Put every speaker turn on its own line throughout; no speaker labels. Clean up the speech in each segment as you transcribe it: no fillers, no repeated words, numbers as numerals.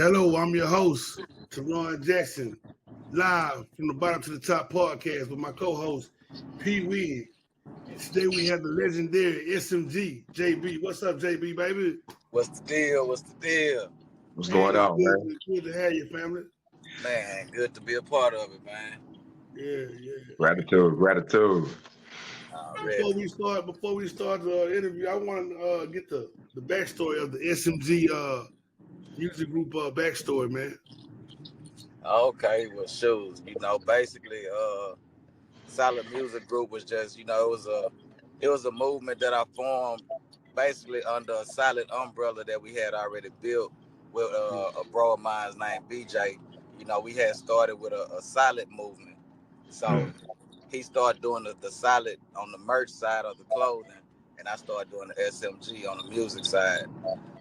Hello, I'm your host, Teron Jackson, live from the bottom to the top podcast with my co-host, P. Wig. And today we have the legendary SMG JB. What's up, JB, baby?
What's the deal? What's the deal?
What's going on, man?
Good to have you, family.
Man, good to be a part of it, man.
Yeah.
Gratitude.
Before we start the interview, I want to get the backstory of the SMG music group backstory, man.
Okay, well, shoes. Basically, Solid Music Group was just, it was a movement that I formed basically under a solid umbrella that we had already built with a bro of mine named BJ. We had started with a solid movement. So he started doing the solid on the merch side of the clothing, and I started doing the SMG on the music side.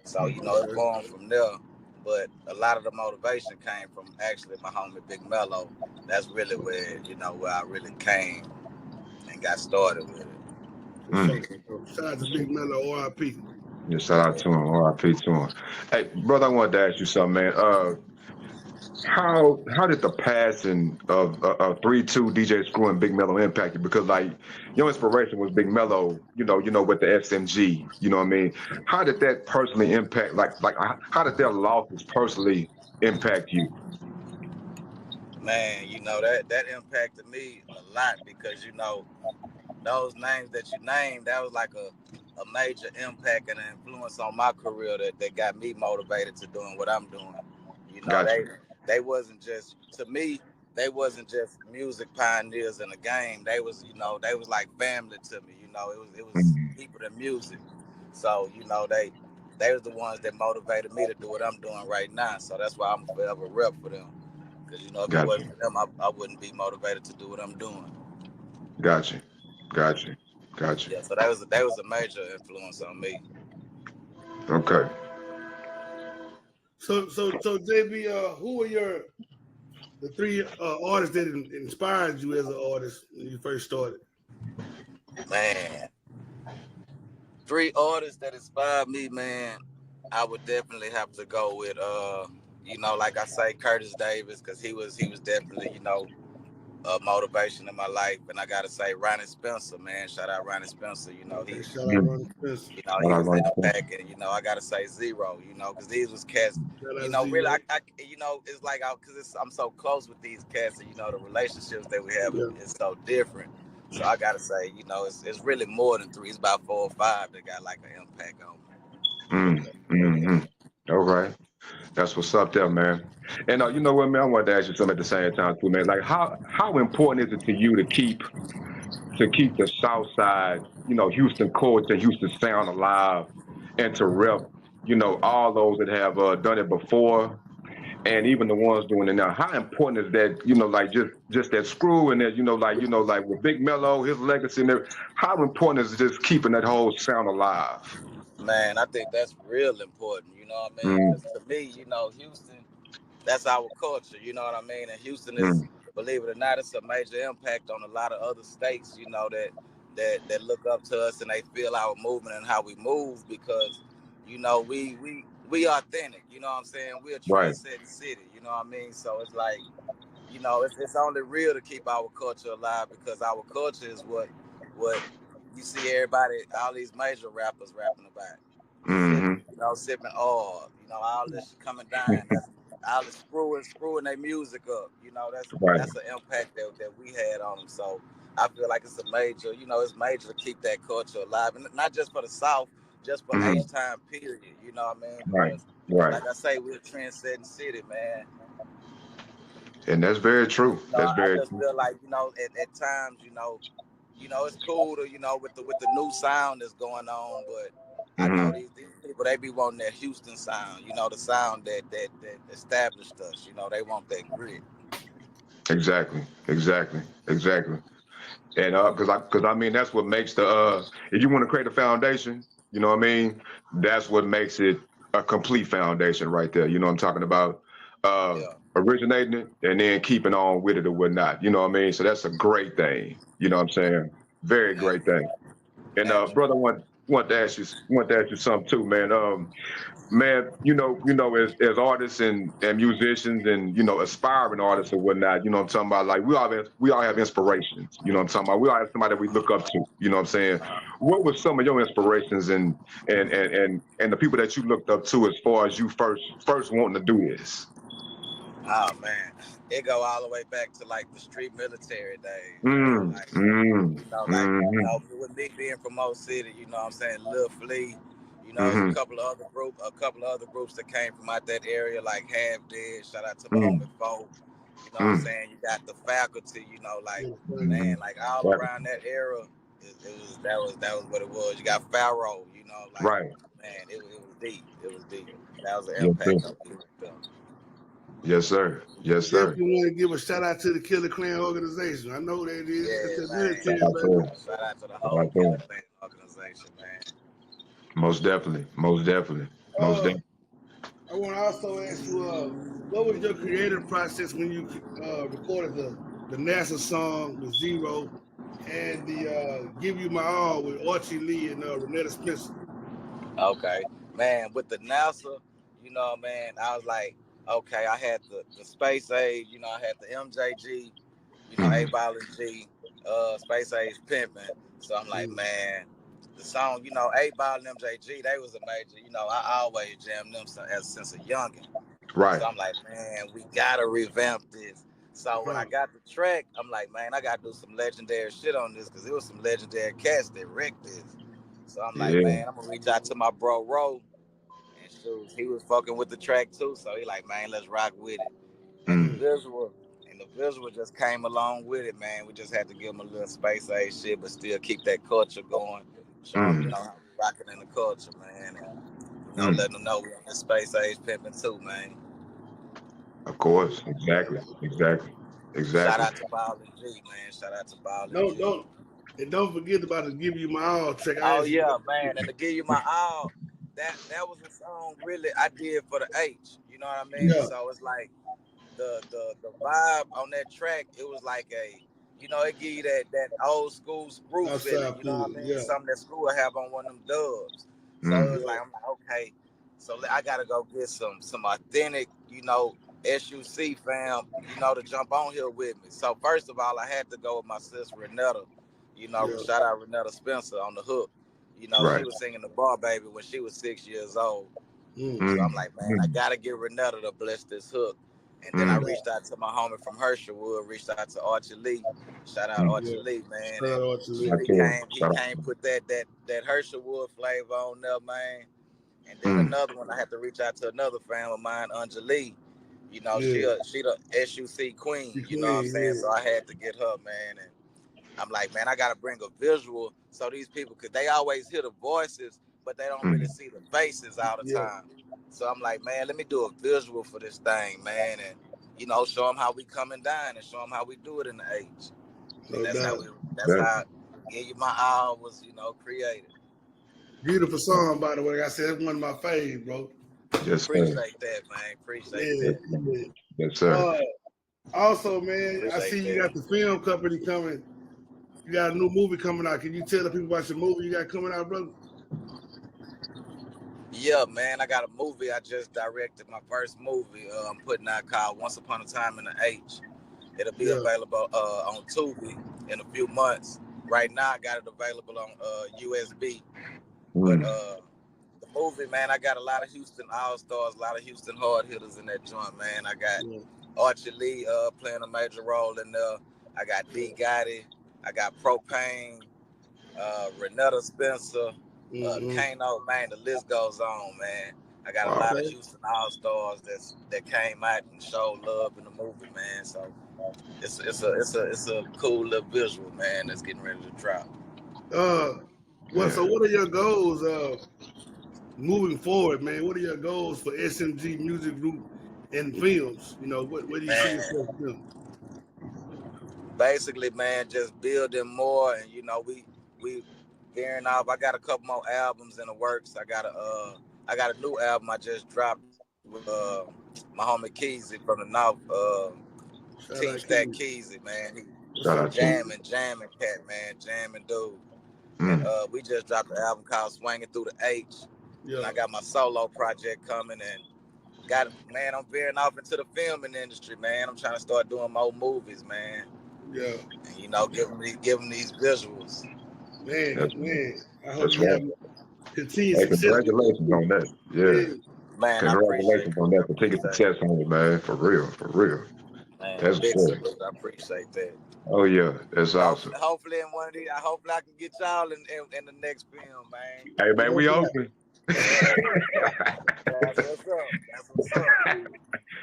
So, it formed from there. But a lot of the motivation came from actually my homie Big Mello. That's really where I really came and got started with it.
Shout out to Big Mello, R.I.P.
Yeah, shout out to him, R.I.P. to him. Hey, brother, I wanted to ask you something, man. How did the passing of 3-2 DJ Screw and Big Mello impact you? Because like your inspiration was Big Mello, with the SMG. You know what I mean? How did that personally impact? Like how did their losses personally impact you?
Man, that impacted me a lot because those names that you named, that was like a major impact and an influence on my career that got me motivated to doing what I'm doing.
Gotcha.
They wasn't just, to me, they wasn't just music pioneers in the game. They was like family to me. It was deeper than music. So, they was the ones that motivated me to do what I'm doing right now. So that's why I'm forever rep for them. Because, if it wasn't for them, I wouldn't be motivated to do what I'm doing.
Gotcha.
Yeah, so that was a major influence on me.
Okay.
So JB, who are the three artists that inspired you as an artist when you first started?
Man, 3 artists that inspired me, man, I would definitely have to go with like I say, Curtis Davis, because he was definitely, motivation in my life. And I gotta say Ronnie Spencer, man. Shout out Ronnie Spencer.
Shout out Ronnie Spencer.
He was back, and I gotta say Zero, because these was cats. Really, I it's like because I'm so close with these cats, and the relationships that we have is so different. So I gotta say, it's really more than 3. It's about 4 or 5 that got like an impact on me.
All right. That's what's up there, man. And you know what, man? I wanted to ask you something at the same time too, man. Like how important is it to you to keep the South Side, Houston culture, Houston sound alive, and to rep, all those that have done it before, and even the ones doing it now. How important is that? Like just that Screw and that, like with Big Mello, his legacy, and everything. How important is just keeping that whole sound alive?
Man, I think that's real important. You know what I mean? Because to me, Houston, that's our culture. You know what I mean? And Houston is, believe it or not, it's a major impact on a lot of other states. That look up to us and they feel our movement and how we move because, we authentic. You know what I'm saying? We're a trendsetting city. You know what I mean? So it's like, it's only real to keep our culture alive because our culture is what you see everybody, all these major rappers rapping about. Sipping oil, all this coming down. That's all the screwing their music up. That's an impact that we had on them. So I feel like it's a major, it's major to keep that culture alive. And not just for the South, just for H-time period. You know what I mean? Because, like I say, we're a trend-setting city, man.
And that's very true. That's very true.
I just feel like, at times, it's cool to, with the new sound that's going on, but I know these people, they be wanting that Houston sound, the sound that established us, they want that grit.
Exactly. And because I mean that's what makes if you want to create a foundation, you know what I mean, that's what makes it a complete foundation right there. You know what I'm talking about? Originating it and then keeping on with it or whatnot. You know what I mean? So that's a great thing. You know what I'm saying? Very great thing. And brother, want to ask you something too, man. Man, as artists and musicians and aspiring artists or whatnot, you know what I'm talking about. Like we all have inspirations. You know what I'm talking about. We all have somebody that we look up to. You know what I'm saying. What were some of your inspirations and the people that you looked up to as far as you first wanting to do this?
Oh man, it go all the way back to like the street military days. With me being from Mo City, you know what I'm saying, Lil Flea, there's a couple of other groups that came from out that area, like Half Dead, shout out to my homie Folk. You know what I'm saying? You got the faculty, man, like all around that era, that was what it was. You got Pharaoh,
Right.
Man, it was deep. It was deep. That was an
Yes,
impact
sir.
on me.
Yes, sir. Yes, sir.
Definitely want to give a shout out to the Killer Clan organization. I know that it is.
Yeah,
Man.
Shout out to the whole Killer Clan organization, man.
Most definitely.
I want to also ask you, what was your creative process when you recorded the NASA song with Zero and the Give You My All with Archie Lee and Renetta Spencer?
Okay, man, with the NASA, man, I was like, okay, I had the Space Age, I had the MJG, A-Ball and G, Space Age Pimpin'. So I'm like, man, the song, A-Ball and MJG, they was a major, I always jammed them since a youngin'.
Right.
So I'm like, man, we gotta revamp this. So when I got the track, I'm like, man, I gotta do some legendary shit on this because it was some legendary cats that wrecked this. So I'm like, man, I'm gonna reach out to my bro Ro, and shoot, he was fucking with the track too. So he like, man, let's rock with it. And the visual just came along with it, man. We just had to give him a little space age shit, but still keep that culture going. Show him, how we rocking in the culture, man, and letting them know we on this space age pimping too, man.
Of course, exactly.
Shout out to Ball and G, man. Shout out to Ball and G.
Don't forget about the Give You My All track.
Oh yeah, man, and to Give You My All, that was a song really I did for the H. You know what I mean?
Yeah.
So it's like the vibe on that track. It was like it give you that old school screw feeling. You know what I mean?
Yeah.
Something that Screw would have on one of them dubs. So it was like I'm like, okay, so I gotta go get some authentic, SUC fam, to jump on here with me. So first of all, I had to go with my sister Renetta. Shout out Renetta Spencer on the hook. She was singing the Bar Baby when she was 6 years old. So I'm like, man, I gotta get Renetta to bless this hook. And then I reached out to my homie from Herschelwood, reached out to Archie Lee. Shout out Archie Lee, man. And he came put that Herschelwood flavor on there, man. And then another one, I had to reach out to another fan of mine, Anjali. She the SUC queen, you know what I'm saying? So I had to get her, man. And I'm like, man, I gotta bring a visual so these people, cause they always hear the voices, but they don't really see the faces all the time. So I'm like, man, let me do a visual for this thing, man, and show them how we come and dine and show them how we do it in the age. And that's how Give You My All was, created.
Beautiful song, by the way. Like I said, it's one of my faves, bro.
Yes,
appreciate that, man. Appreciate that.
Yes, sir.
Also, man, I see you got the film company coming. You got a new movie coming out. Can you tell the people about your movie you got coming out, brother?
Yeah, man, I got a movie. I just directed my first movie. I'm putting out called Once Upon a Time in the H. It'll be available on Tubi in a few months. Right now, I got it available on USB. But the movie, man, I got a lot of Houston All-Stars, a lot of Houston hard hitters in that joint, man. I got Archie Lee playing a major role in there. I got D. Gotti. I got Propane, Renetta Spencer, Kano, man, the list goes on, man. I got a lot of Houston All-Stars that came out and showed love in the movie, man. So it's a cool little visual, man, that's getting ready to drop.
So what are your goals moving forward, man? What are your goals for SMG Music Group and films? What do you see yourself doing?
Basically, man, just building more, and we gearing off. I got a couple more albums in the works. I got a new album I just dropped with my homie Keezy from the North. Team Stack Keezy, man. He's jamming cat, man, jamming dude. And we just dropped an album called Swinging Through the H.
Yeah.
And I got my solo project coming, and man, I'm veering off into the filming industry, man. I'm trying to start doing more movies, man.
Yeah.
And, you know, give them these visuals.
Man, I hope
That's
you
right.
have continued
Hey,
success.
congratulations on that. Yeah.
Man,
Congratulations on that. Continued success on it, man. For real.
Man,
That's
big
good.
salute. I appreciate that.
Oh yeah, that's awesome.
Hopefully in one of these, hopefully I can get y'all in the next film, man.
Hey man, we open.
That's what's up.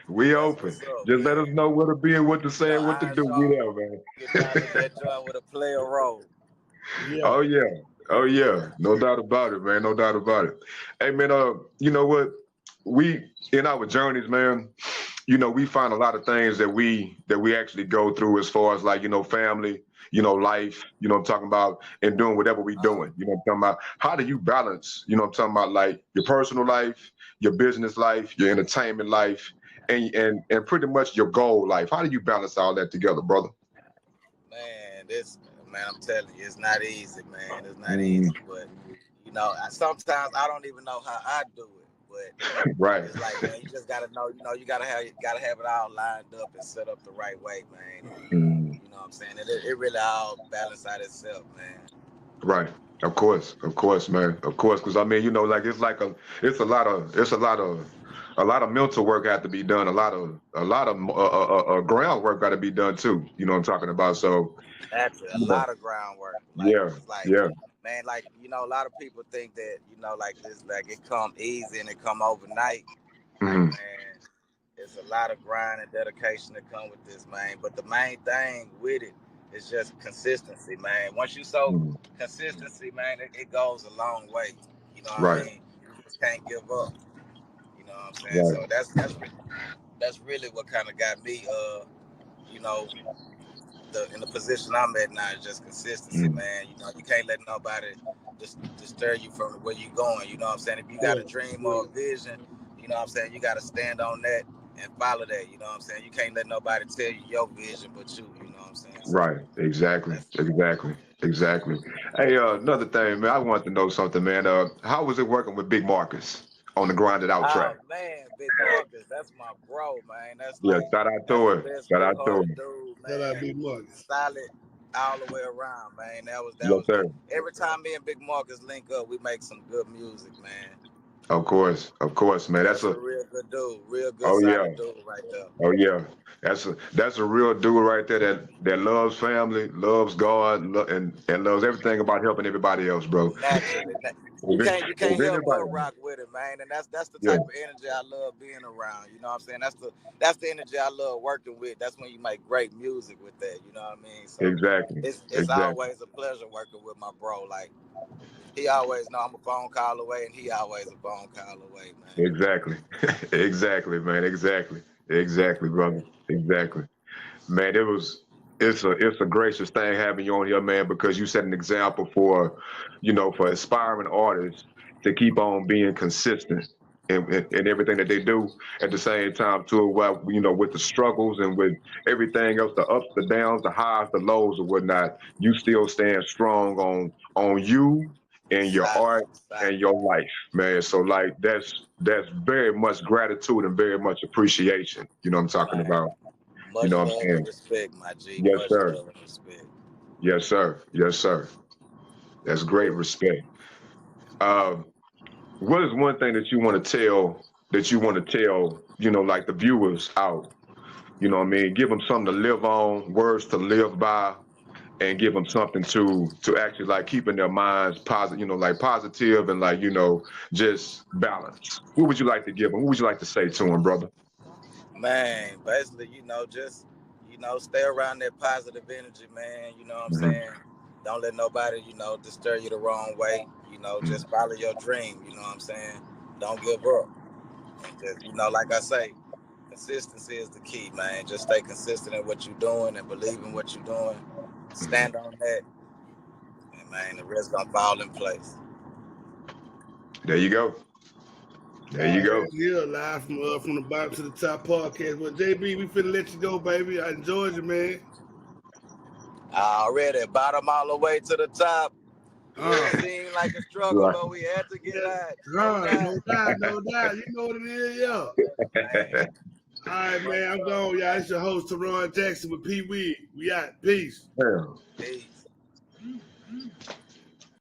We open. Just
man.
let us know where to be and what to say and what to do. We there, man.
Get down in that joint with a player role.
Yeah.
Oh yeah. No doubt about it, man. No doubt about it. Hey man, you know what? We in our journeys, man, you know, we find a lot of things that we actually go through as far as like, you know, family, you know, life, you know what I'm talking about, and doing whatever we doing. You know what I'm talking about? How do you balance, you know what I'm talking about, like your personal life, your business life, your entertainment life, and pretty much your goal life? How do you balance all that together, brother?
Man, I'm telling you, it's not easy, man. It's not easy, but you know, sometimes I don't even know how I do it. But
right.
It's like, man, you just gotta know, you know, you gotta have it all lined up and set up the right way, man. You know what I'm saying? It really all balance out itself, man.
Right. Of course, man. Of course, because I mean, you know, like it's a lot of mental work had to be done. A lot of groundwork got to be done too. You know what I'm talking about? So
actually, a lot of groundwork.
Yeah.
Man, like, you know, a lot of people think that, you know, like this, like it come easy and it come overnight. Like, man, it's a lot of grind and dedication that come with this, man. But the main thing with it is just consistency, man. Once you consistency, man, it goes a long way. You know what I mean? You just can't give up. You know what I'm saying?
Right.
So that's really what kind of got me, you know, in the position I'm at now is just consistency, man. You know, you can't let nobody just disturb you from where you're going. You know what I'm saying? If you got a dream or a vision, you know what I'm saying, you got to stand on that and follow that. You know what I'm saying? You can't let nobody tell you your vision but you. You know what I'm saying? So,
right. Exactly. Hey, another thing, man, I want to know something, man. How was it working with Big Marcus on the Grinded Out track?
Oh man, Big Marcus, that's my bro, man. That's
shout out to him.
Shout out to him, dude, man.
Shout out Big Marcus.
Solid all the way around, man. That was every time me and Big Marcus link up, we make some good music, man.
Of course, man. That's a
real good dude, solid dude right there.
Oh yeah, that's a real dude right there that loves family, loves God, and loves everything about helping everybody else, bro.
Naturally, you can't help but rock with it, man. And that's the type of energy I love being around. You know what I'm saying? That's the energy I love working with. That's when you make great music with that. You know what I mean? So
exactly.
It's always a pleasure working with my bro. Like, he always know I'm a phone call away, and he always a phone call away, man.
Exactly. Exactly, man. Exactly, brother. Exactly. Man, it's a gracious thing having you on here, man, because you set an example for aspiring artists to keep on being consistent in everything that they do. At the same time, too, with the struggles and with everything else, the ups, the downs, the highs, the lows, or whatnot, you still stand strong on you and your art and your life, man. So like that's very much gratitude and very much appreciation. You know what I'm talking about?
Much love and respect, my G.
Yes,
much
sir.
love and respect.
Yes, sir. That's great respect. What is one thing that you want to tell, like the viewers out? You know what I mean? Give them something to live on, words to live by, and give them something to actually like keep in their minds positive, like positive and like, just balance. What would you like to give them? What would you like to say to them, brother?
Man, basically, just, stay around that positive energy, man. You know what I'm saying? Don't let nobody, disturb you the wrong way. Just follow your dream. You know what I'm saying? Don't give up. And just, like I say, consistency is the key, man. Just stay consistent in what you're doing and believe in what you're doing. Stand on that. And, man, the rest gonna fall in place.
There you go.
Yeah, live from the bottom to the top podcast. Well, JB, we finna let you go, baby. I enjoyed you, man.
Already, bottom all the way to the top. Yeah, it seemed like a struggle,
Right.
but we had to get out.
No doubt, no doubt. You know what it is, yeah.
Man.
All right, man, I'm gone, y'all. It's your host, Teron Jackson with Pee Wee. We out. Peace.
Yeah.
Peace.